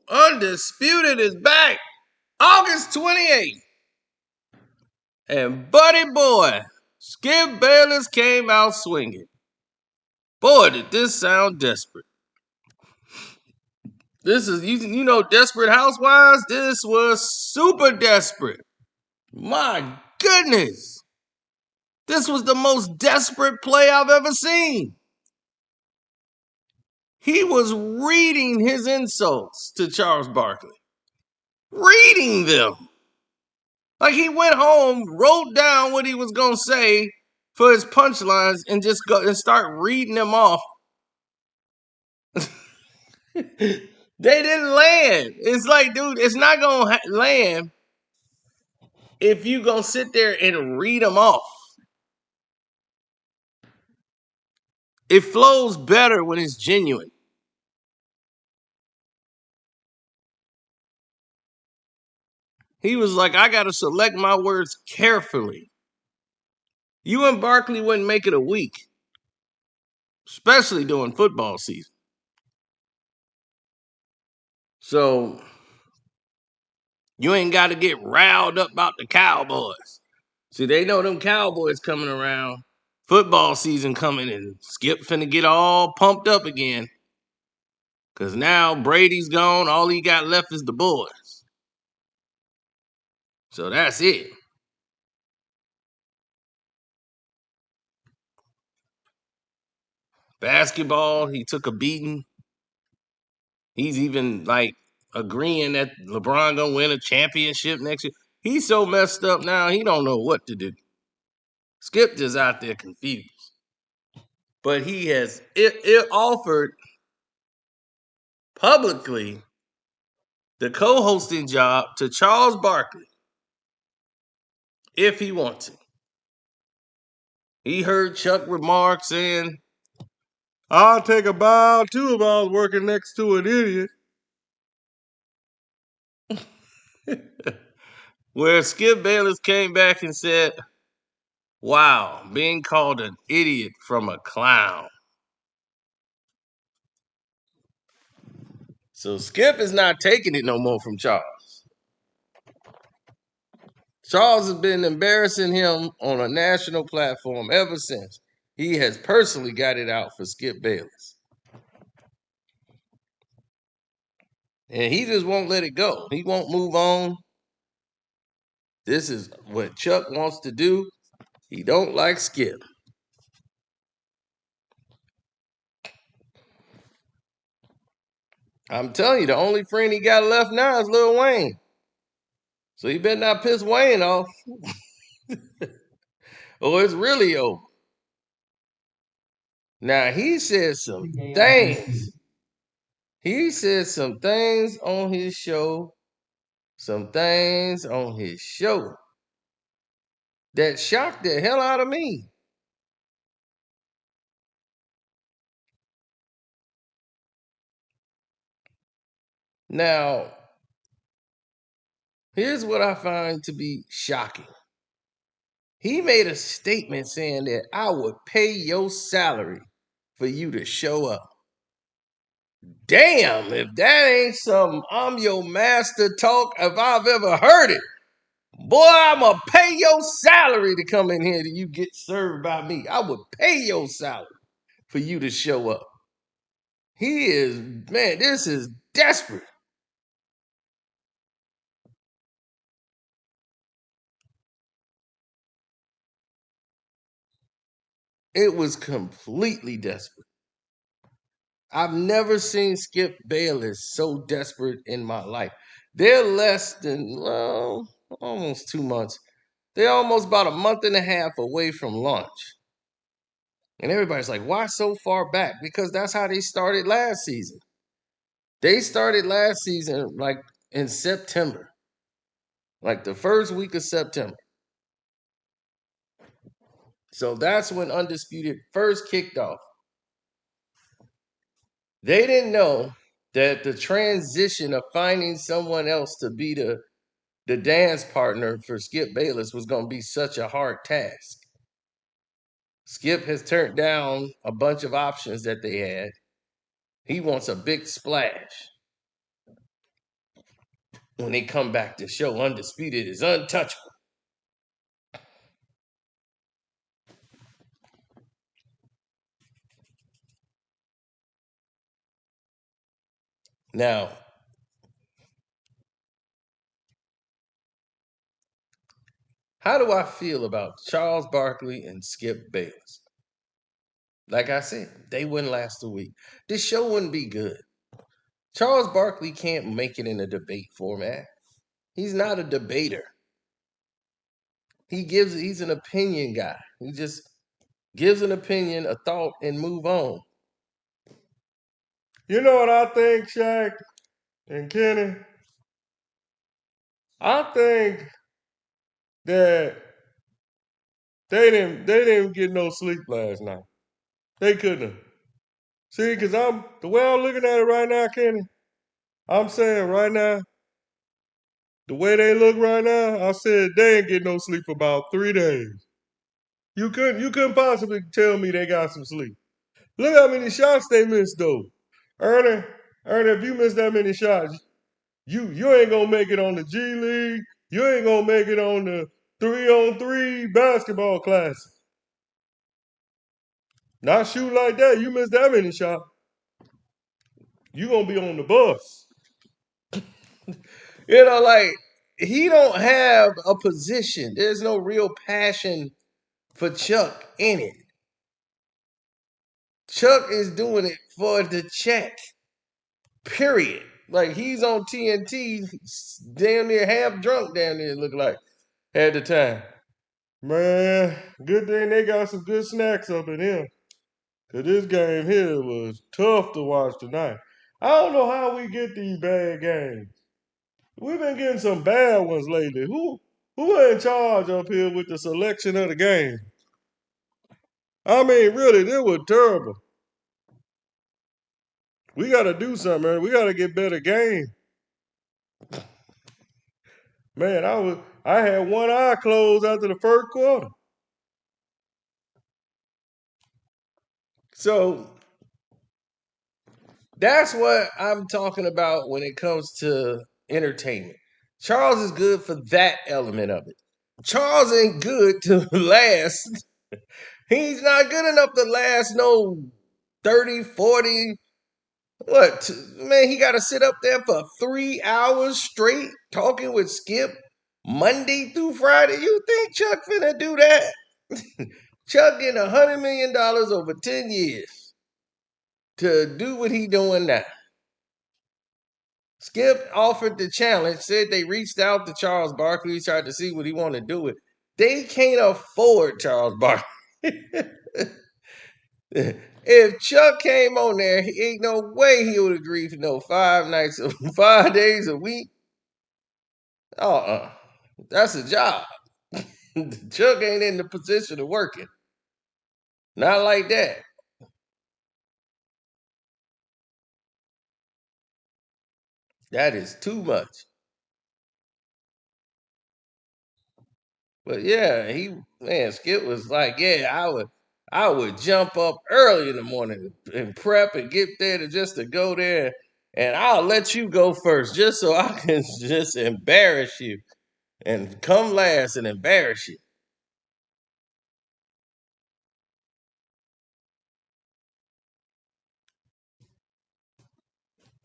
Undisputed is back August 28th. And buddy boy, Skip Bayless came out swinging. Boy, did this sound desperate. This is, you know, Desperate Housewives? This was super desperate. My goodness. This was the most desperate play I've ever seen. He was reading his insults to Charles Barkley. Reading them. Like he went home, wrote down what he was gonna say for his punchlines, and just go and start reading them off. They didn't land. It's like, dude, it's not gonna land if you gonna sit there and read them off. It flows better when it's genuine. He was like, I gotta select my words carefully. You and Barkley wouldn't make it a week, especially during football season. So you ain't got to get riled up about the Cowboys. See, they know them Cowboys coming around. Football season coming, and Skip finna get all pumped up again. Because now Brady's gone. All he got left is the boys. So that's it. Basketball, he took a beating. He's even like agreeing that LeBron gonna win a championship next year. He's so messed up now, he don't know what to do. Skip just out there confused. But he has it offered publicly the co-hosting job to Charles Barkley if he wants it. He heard Chuck remark saying, I'll take a bow too if I was working next to an idiot. Where Skip Bayless came back and said, wow, being called an idiot from a clown. So Skip is not taking it no more from Charles. Charles has been embarrassing him on a national platform ever since. He has personally got it out for Skip Bayless. And he just won't let it go. He won't move on. This is what Chuck wants to do. He don't like Skip. I'm telling you, the only friend he got left now is Lil Wayne. So he better not piss Wayne off. Or it's really over. Now he said some things. He said some things on his show. Some things on his show that shocked the hell out of me. Now, here's what I find to be shocking. He made a statement saying that I would pay your salary for you to show up. Damn, if that ain't some I'm your master talk if I've ever heard it. Boy, I'ma pay your salary to come in here that you get served by me. I would pay your salary for you to show up. He is, man, this is desperate. It was completely desperate. I've never seen Skip Bayless so desperate in my life. They're less than, well, almost 2 months. They're almost about a month and a half away from launch. And everybody's like, why so far back? Because that's how they started last season. They started last season like in September, like the first week of September. So that's when Undisputed first kicked off. They didn't know that the transition of finding someone else to be the dance partner for Skip Bayless was going to be such a hard task. Skip has turned down a bunch of options that they had. He wants a big splash. when they come back to show Undisputed is untouchable. Now, how do I feel about Charles Barkley and Skip Bayless? Like I said, they wouldn't last a week. This show wouldn't be good. Charles Barkley can't make it in a debate format. He's not a debater. He's an opinion guy. He just gives an opinion, a thought, and move on. You know what I think, Shaq and Kenny? I think that they didn't get no sleep last night. They couldn't have. See, because the way I'm looking at it right now, Kenny, I'm saying right now, the way they look right now, I said they ain't get no sleep for about 3 days. You couldn't possibly tell me they got some sleep. Look how many shots they missed though. Ernie, Ernie, if you miss that many shots, you ain't gonna make it on the G League. You ain't gonna make it on the 3-on-3 basketball class. Not shoot like that. You miss that many shots, you gonna be on the bus. Like he don't have a position. There's no real passion for Chuck in it. Chuck is doing it for the check. Period. Like he's on TNT, damn near half drunk. Damn near look like at the time. Man, good thing they got some good snacks up in here. Cause this game here was tough to watch tonight. I don't know how we get these bad games. We've been getting some bad ones lately. Who in charge up here with the selection of the game? I mean, really, this was terrible. We got to do something, man. We got to get better game. Man, I had one eye closed after the first quarter. So that's what I'm talking about when it comes to entertainment. Charles is good for that element of it. Charles ain't good to last. He's not good enough to last no 30, 40. What? Man, he got to sit up there for 3 hours straight talking with Skip Monday through Friday. You think Chuck finna do that? Chuck getting $100 million over 10 years to do what he doing now. Skip offered the challenge, said they reached out to Charles Barkley, tried to see what he wanted to do with. They can't afford Charles Barkley. If Chuck came on there, he ain't no way he would agree for no 5 days a week. That's a job. Chuck ain't in the position of working. Not like that. That is too much. But yeah, Skip was like, yeah, I would jump up early in the morning and prep and get there to go there, and I'll let you go first just so I can just embarrass you and come last and embarrass you.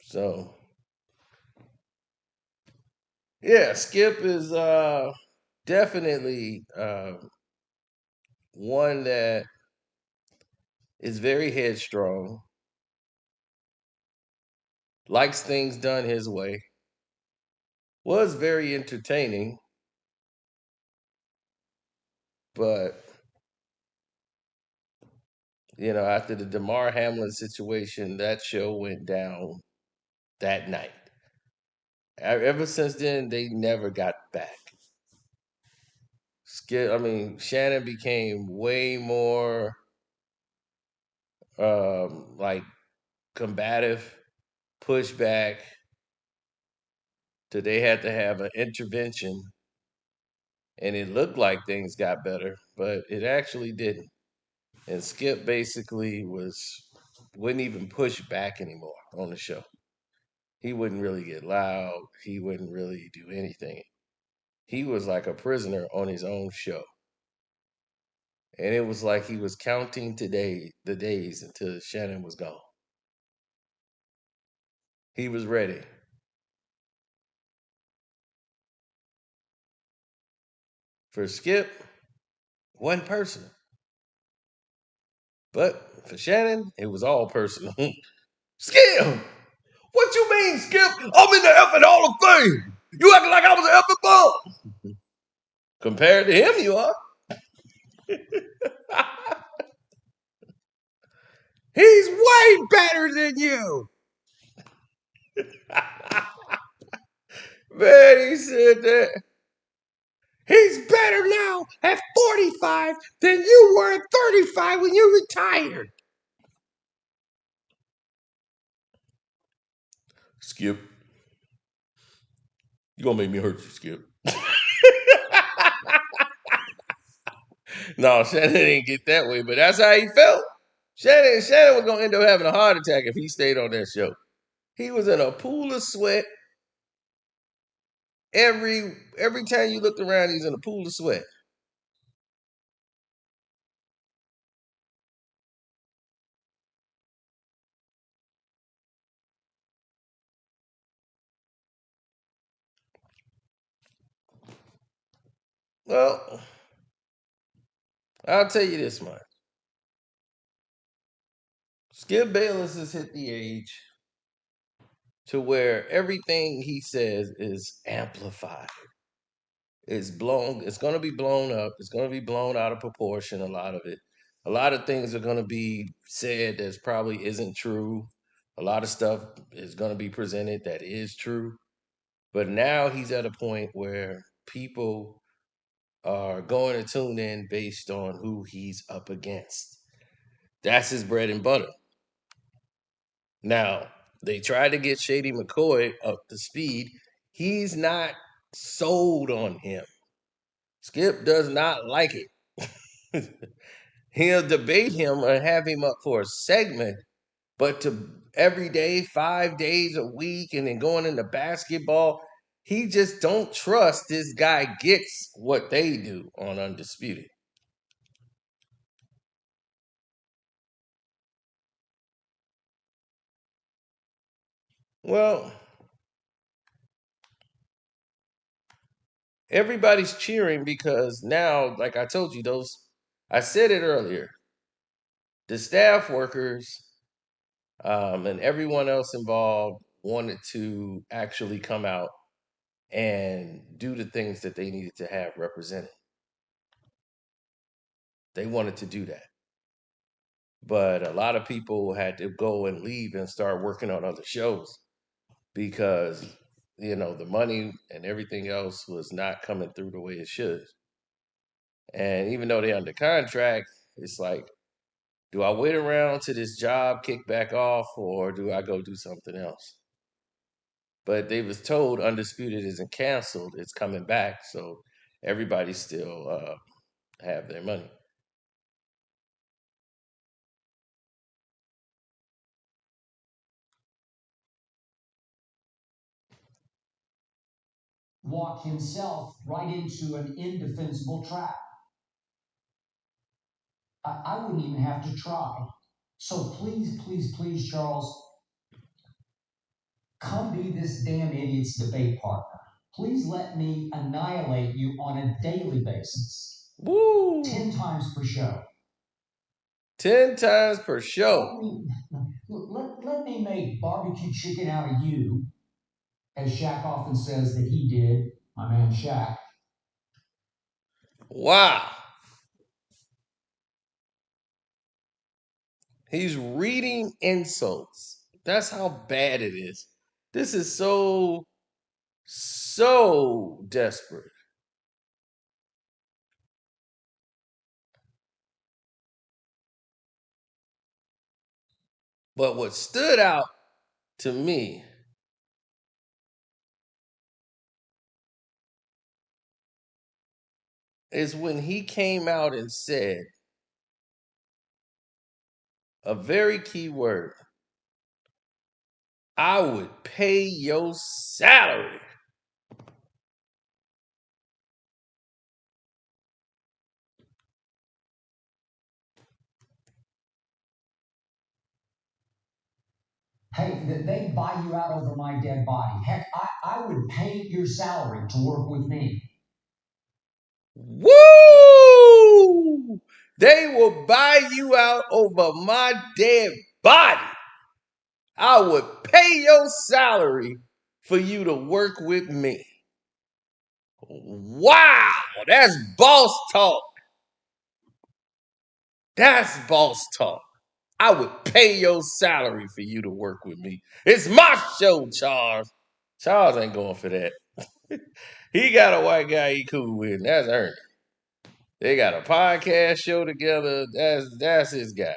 So yeah, Skip is definitely one that is very headstrong, likes things done his way, was very entertaining, but after the DeMar Hamlin situation, that show went down that night. Ever since then, they never got back. Shannon became way more like combative, pushback. Till they had to have an intervention, and it looked like things got better, but it actually didn't. And Skip basically wouldn't even push back anymore on the show. He wouldn't really get loud. He wouldn't really do anything. He was like a prisoner on his own show. And it was like he was counting the days until Shannon was gone. He was ready. For Skip, wasn't personal. But for Shannon, it was all personal. Skip! What you mean, Skip? I'm in the effing Hall of Fame. You acting like I was an effing bum. Compared to him, you are. He's way better than you. Man, he said that. He's better now at 45 than you were at 35 when you retired. Skip, you gonna make me hurt you, Skip. No, Shannon didn't get that way, but that's how he felt. Shannon was gonna end up having a heart attack if he stayed on that show. He was in a pool of sweat. Every time you looked around, he's in a pool of sweat. Well, I'll tell you this much. Skip Bayless has hit the age to where everything he says is amplified. It's gonna be blown up, it's gonna be blown out of proportion, a lot of it. A lot of things are gonna be said that probably isn't true. A lot of stuff is gonna be presented that is true. But now he's at a point where people are going to tune in based on who he's up against. That's his bread and butter. Now, they tried to get Shady McCoy up to speed. He's not sold on him. Skip does not like it. He'll debate him or have him up for a segment, but to every day, 5 days a week, and then going into basketball, he just don't trust this guy gets what they do on Undisputed. Well, everybody's cheering because now, like I told you, I said it earlier, the staff workers and everyone else involved wanted to actually come out and do the things that they needed to have represented. They wanted to do that. But a lot of people had to go and leave and start working on other shows because, the money and everything else was not coming through the way it should. And even though they're under contract, it's like, do I wait around till this job kick back off or do I go do something else? But they was told Undisputed isn't canceled; it's coming back, so everybody still have their money. Walk himself right into an indefensible trap. I wouldn't even have to try. So please, please, please, Charles, come be this damn idiot's debate partner. Please let me annihilate you on a daily basis, Woo! 10 times per show. 10 times per show. Let me make barbecue chicken out of you, as Shaq often says that he did, my man Shaq. Wow. He's reading insults. That's how bad it is. This is so desperate. But what stood out to me is when he came out and said a very key word. I would pay your salary. Hey, they'd buy you out over my dead body. Heck, I would pay your salary to work with me. Woo! They will buy you out over my dead body. I would pay your salary for you to work with me. Wow, that's boss talk. That's boss talk. I would pay your salary for you to work with me. It's my show, Charles. Charles ain't going for that. He got a white guy he cool with, and that's Ernie. They got a podcast show together. That's his guy.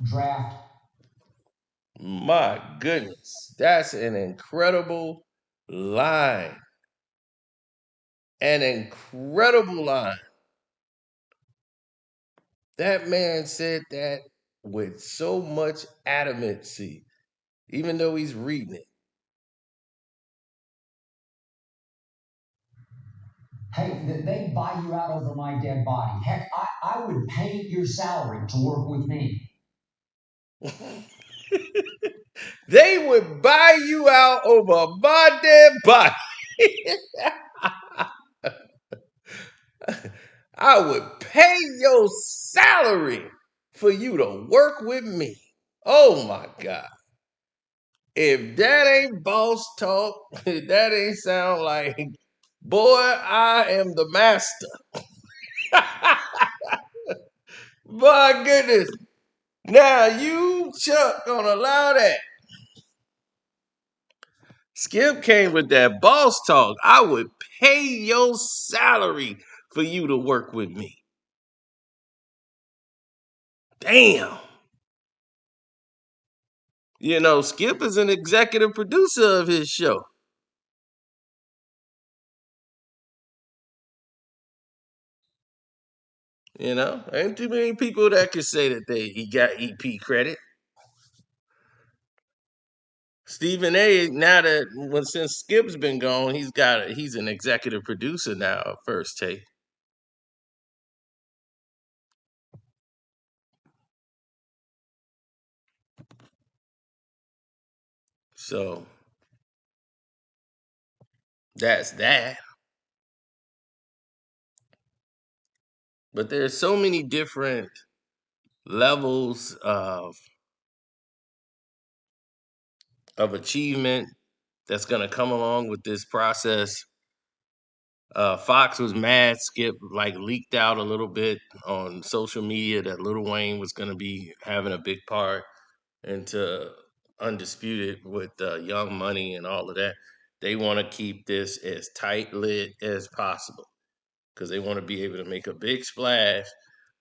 Draft. My goodness, that's an incredible line. An incredible line. That man said that with so much adamancy, even though he's reading it. Hey, they'd buy you out over my dead body. Heck, I would pay your salary to work with me. They would buy you out over my dead body. I would pay your salary for you to work with me. Oh my God. If that ain't boss talk, if that ain't sound like, boy, I am the master. My goodness. Now you, Chuck, gonna allow that. Skip came with that boss talk. I would pay your salary for you to work with me. Damn. You know, Skip is an executive producer of his show. You know, ain't too many people that can say that he got EP credit. Stephen A. Now that since Skip's been gone, he's an executive producer now of First Take. So that's that. But there's so many different levels of achievement that's gonna come along with this process. Fox was mad. Skip like leaked out a little bit on social media that Lil Wayne was gonna be having a big part into Undisputed with Young Money and all of that. They want to keep this as tight lit as possible because they want to be able to make a big splash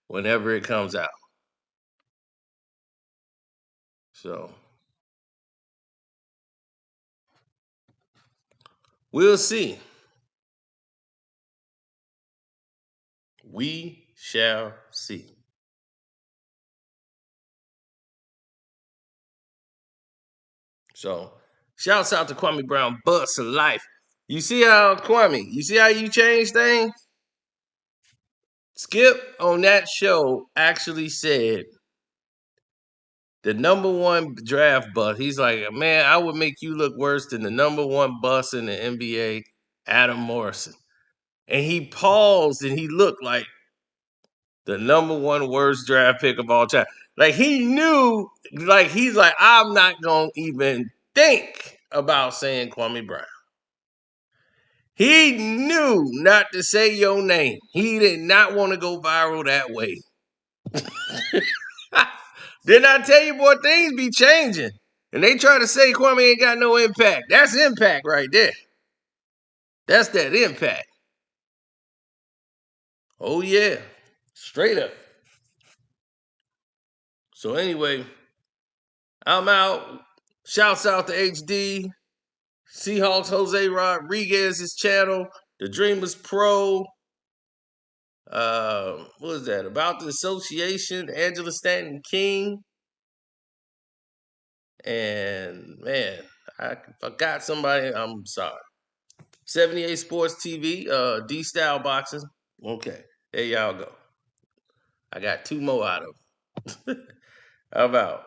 whenever it comes out. So we'll see. We shall see. So shouts out to Kwame Brown, Bust of Life. You see how Kwame, you see how you change things? Skip on that show actually said the number one draft bust. He's like, man, I would make you look worse than the number one bust in the NBA, Adam Morrison. And he paused and he looked like the number one worst draft pick of all time. Like he knew, like he's like, I'm not gonna even think about saying Kwame Brown. He knew not to say your name. He did not want to go viral that way. Didn't I tell you, boy, things be changing. And they try to say Kwame ain't got no impact. That's impact right there. That's that impact. Oh, yeah. Straight up. So, anyway, I'm out. Shouts out to HD. Seahawks Jose Rodriguez's channel. The Dreamers Pro. What was that? About the Association, Angela Stanton King. And man, I forgot somebody. I'm sorry. 78 Sports TV, D Style Boxing. Okay, there y'all go. I got two more out of them. How about?